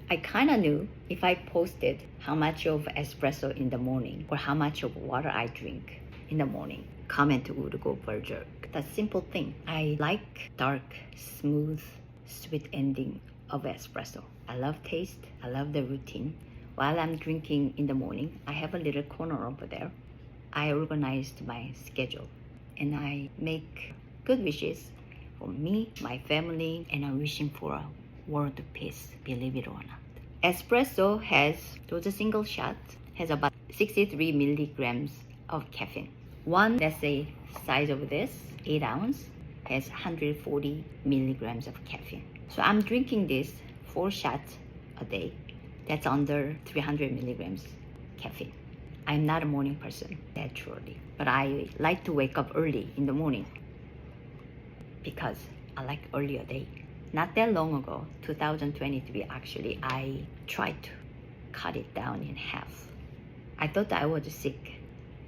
I kind of knew if I posted how much of espresso in the morning or how much of water I drink in the morning, comment would go berserk. That simple thing. I like dark, smooth, sweet ending of espresso. I love taste. I love the routine. While I'm drinking in the morning, I have a little corner over there. I organized my schedule and I make good wishes for me, my family, and I'm wishing for a world peace, believe it or not. Espresso has, those single shots, has about 63 milligrams of caffeine. One, let's say, size of this, 8 ounce, has 140 milligrams of caffeine. So I'm drinking this 4 shots a day. That's under 300 milligrams caffeine. I'm not a morning person, naturally, but I like to wake up early in the morning because I like earlier day. Not that long ago, 2023 actually, I tried to cut it down in half. I thought I was sick.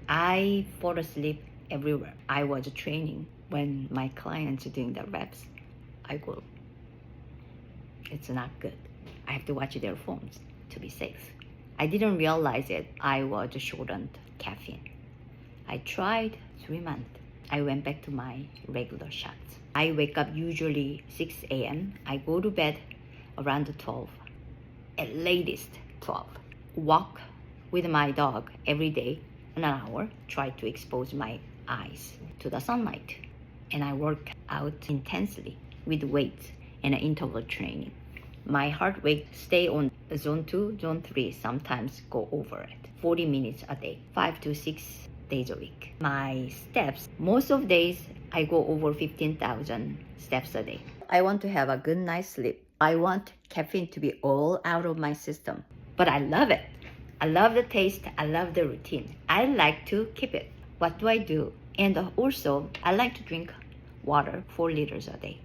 I fall asleep everywhere. I was training. When my clients are doing the reps, I go, it's not good. I have to watch their phones to be safe. I didn't realize it. I was short on caffeine. I tried 3 months. I went back to my regular shots. I wake up usually 6 a.m. I go to bed around 12, at latest 12. Walk with my dog every day an hour. Try to expose my eyes to the sunlight. And I work out intensely with weights and interval training. My heart rate stay on zone 2, zone 3, sometimes go over it. 40 minutes a day, 5 to 6 days a week. My steps, most of days I go over 15,000 steps a day. I want to have a good night's sleep. I want caffeine to be all out of my system, but I love it. I love the taste. I love the routine. I like to keep it. What do I do? And also, I like to drink water, 4 liters a day.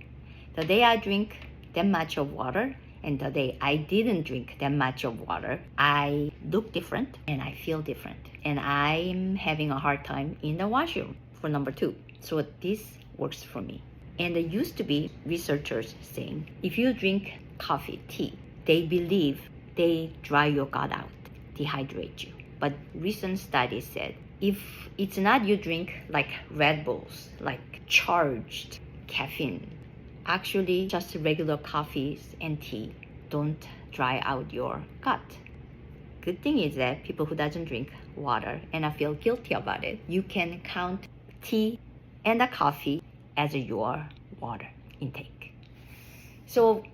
The day I drink that much of water and the day I didn't drink that much of water, I look different and I feel different. And I'm having a hard time in the washroom for number 2. So this works for me. And there used to be researchers saying, if you drink coffee, tea, they believe they dry your gut out, dehydrate you. But recent studies said, if it's not you drink like Red Bulls, like charged caffeine, actually just regular coffees and tea don't dry out your gut. Good thing is that people who doesn't drink water and I feel guilty about it, you can count tea and the coffee as your water intake. So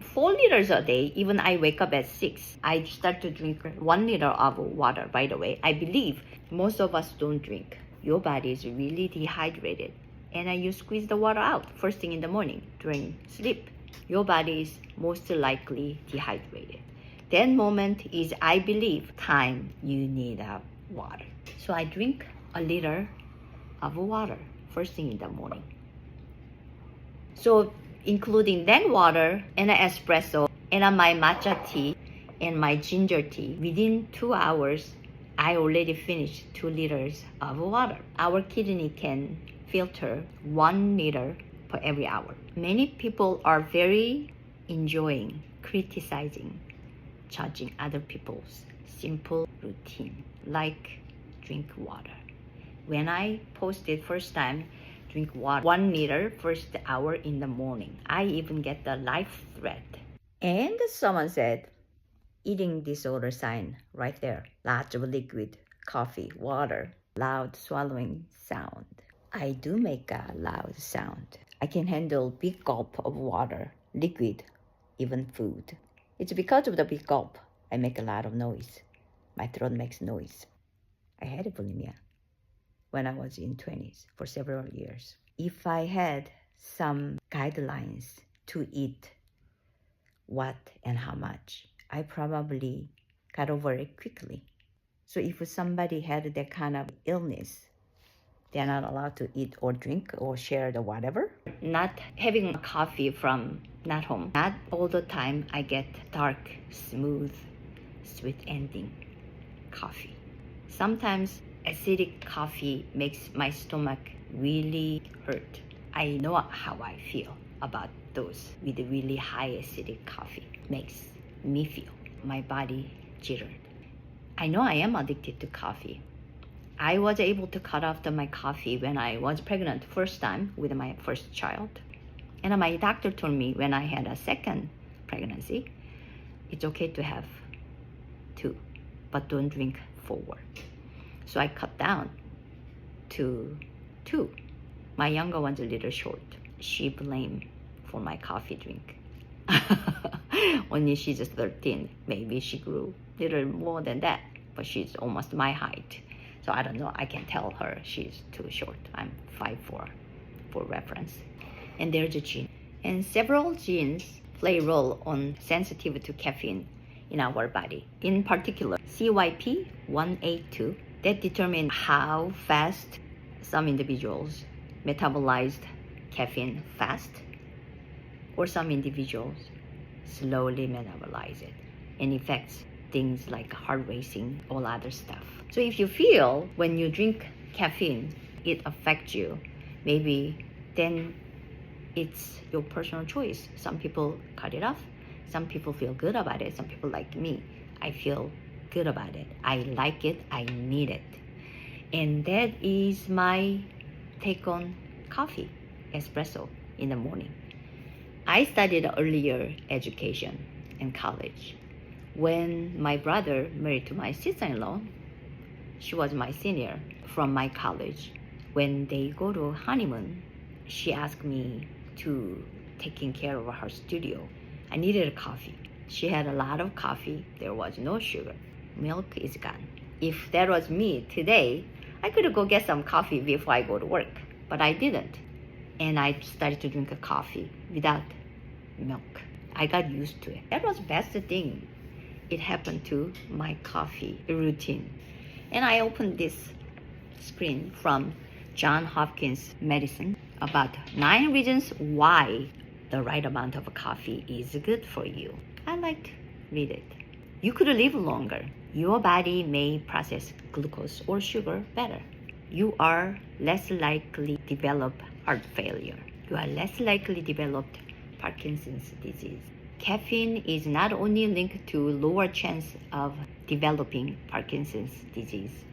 4 liters a day, even I wake up at 6, I start to drink 1 liter of water right away. I believe most of us don't drink. Your body is really dehydrated. And you squeeze the water out first thing in the morning during sleep. Your body is most likely dehydrated. That moment is, I believe, time you need water. So I drink a liter of water first thing in the morning. So including that water and an espresso and my matcha tea and my ginger tea, within 2 hours, I already finished 2 liters of water. Our kidney can filter 1 liter per every hour. Many people are very enjoying criticizing, judging other people's simple routine, like drink water. When I posted first time, drink water 1 liter first hour in the morning, I even get the life threat. And someone said, eating disorder sign right there. Lots of liquid, coffee, water, loud swallowing sound. I do make a loud sound. I can handle big gulp of water, liquid, even food. It's because of the big gulp I make a lot of noise. My throat makes noise. I had bulimia when I was in 20s for several years. If I had some guidelines to eat what and how much, I probably got over it quickly. So if somebody had that kind of illness, they're not allowed to eat or drink or share the whatever. Not having coffee from not home. Not all the time I get dark, smooth, sweet ending coffee. Sometimes acidic coffee makes my stomach really hurt. I know how I feel about those with really high acidic coffee. Makes me feel. My body jittered. I know I am addicted to coffee. I was able to cut off my coffee when I was pregnant first time with my first child. And my doctor told me when I had a second pregnancy, it's okay to have 2, but don't drink 4. So I cut down to 2. My younger one's a little short. She blamed for my coffee drink. Only she's 13. Maybe she grew a little more than that, but she's almost my height. So I don't know. I can tell her she's too short. I'm 5'4", for reference. And there's a gene. And several genes play a role on sensitivity to caffeine in our body. In particular, CYP1A2 that determine how fast some individuals metabolized caffeine fast, or some individuals slowly metabolize it, and affects things like heart racing, all other stuff. So if you feel when you drink caffeine, it affects you, maybe then it's your personal choice. Some people cut it off. Some people feel good about it. Some people like me, I feel good about it. I like it. I need it. And that is my take on coffee, espresso in the morning. I studied earlier education in college. When my brother married to my sister-in-law, she was my senior from my college. When they go to honeymoon, she asked me to taking care of her studio. I needed a coffee. She had a lot of coffee. There was no sugar. Milk is gone. If that was me today, I could go get some coffee before I go to work, but I didn't. And I started to drink a coffee without milk. I got used to it. That was the best thing. It happened to my coffee routine. And I opened this screen from Johns Hopkins Medicine about 9 reasons why the right amount of coffee is good for you. I like to read it. You could live longer. Your body may process glucose or sugar better. You are less likely to develop heart failure. You are less likely to develop Parkinson's disease. Caffeine is not only linked to lower chance of developing Parkinson's disease,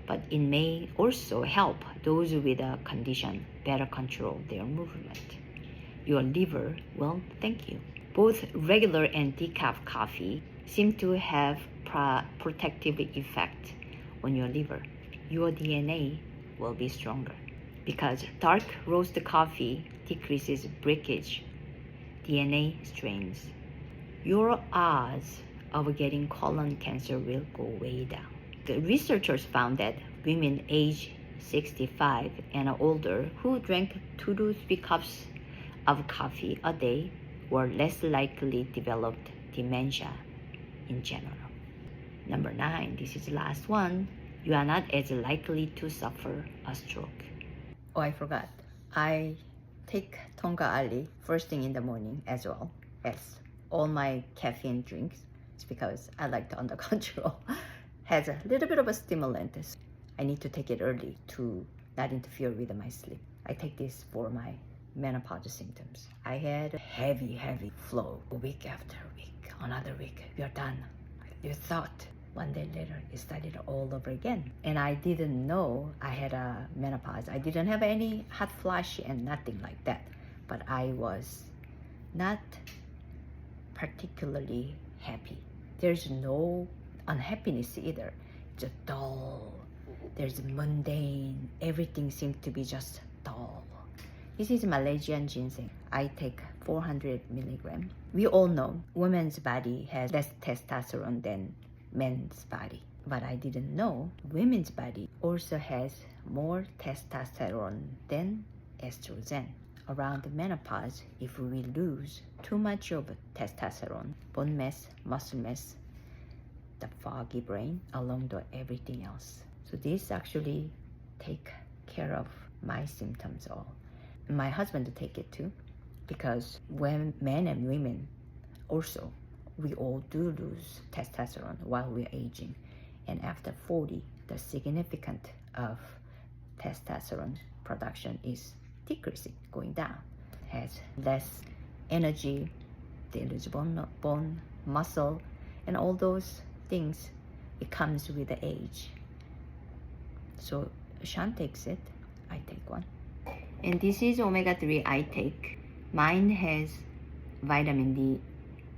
but it may also help those with a condition better control their movement. Your liver will thank you. Both regular and decaf coffee seem to have protective effect on your liver. Your DNA will be stronger because dark roast coffee decreases breakage DNA strains. Your odds of getting colon cancer will go way down. The researchers found that women aged 65 and older who drank 2 to 3 cups of coffee a day were less likely to develop dementia in general. Number 9, this is the last one. You are not as likely to suffer a stroke. Oh, I forgot. I take tonga ali first thing in the morning as well as all my caffeine drinks. It's because I like to under control. Has a little bit of a stimulant. I need to take it early to not interfere with my sleep. I take this for my menopause symptoms. I had a heavy flow week after week. Another week, you're done. You thought. One day later, it started all over again. And I didn't know I had a menopause. I didn't have any hot flash and nothing like that. But I was not particularly happy. There's no unhappiness either. Just dull. There's mundane. Everything seems to be just dull. This is Malaysian ginseng. I take 400 milligrams. We all know women's body has less testosterone than men's body. But I didn't know women's body also has more testosterone than estrogen. Around menopause, if we lose too much of testosterone, bone mass, muscle mass, the foggy brain, along with everything else. So this actually take care of my symptoms all. My husband take it too, because when men and women also, we all do lose testosterone while we're aging. And after 40, the significance of testosterone production is decreasing, going down. Has less energy, they lose bone muscle, and all those things, it comes with the age. So Sean takes it, I take one. And this is omega-3 I take. Mine has vitamin D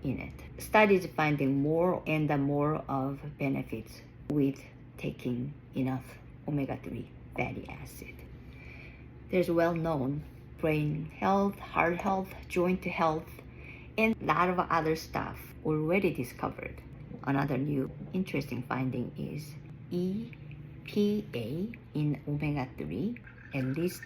in it. Studies finding more and more of benefits with taking enough omega-3 fatty acid. There's well-known brain health, heart health, joint health, and a lot of other stuff already discovered. Another new interesting finding is EPA in omega-3, at least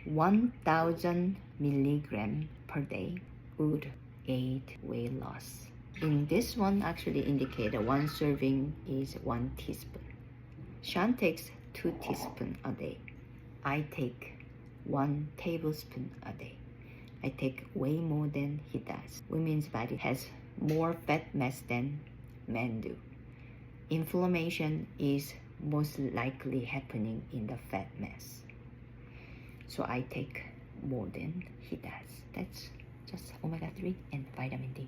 1,000 milligrams per day would aid weight loss. In this one actually indicated one serving is 1 teaspoon. Sean takes 2 teaspoons a day. I take 1 tablespoon a day. I take way more than he does. Women's body has more fat mass than men do. Inflammation is most likely happening in the fat mass. So I take more than he does. That's just omega-3 and vitamin D.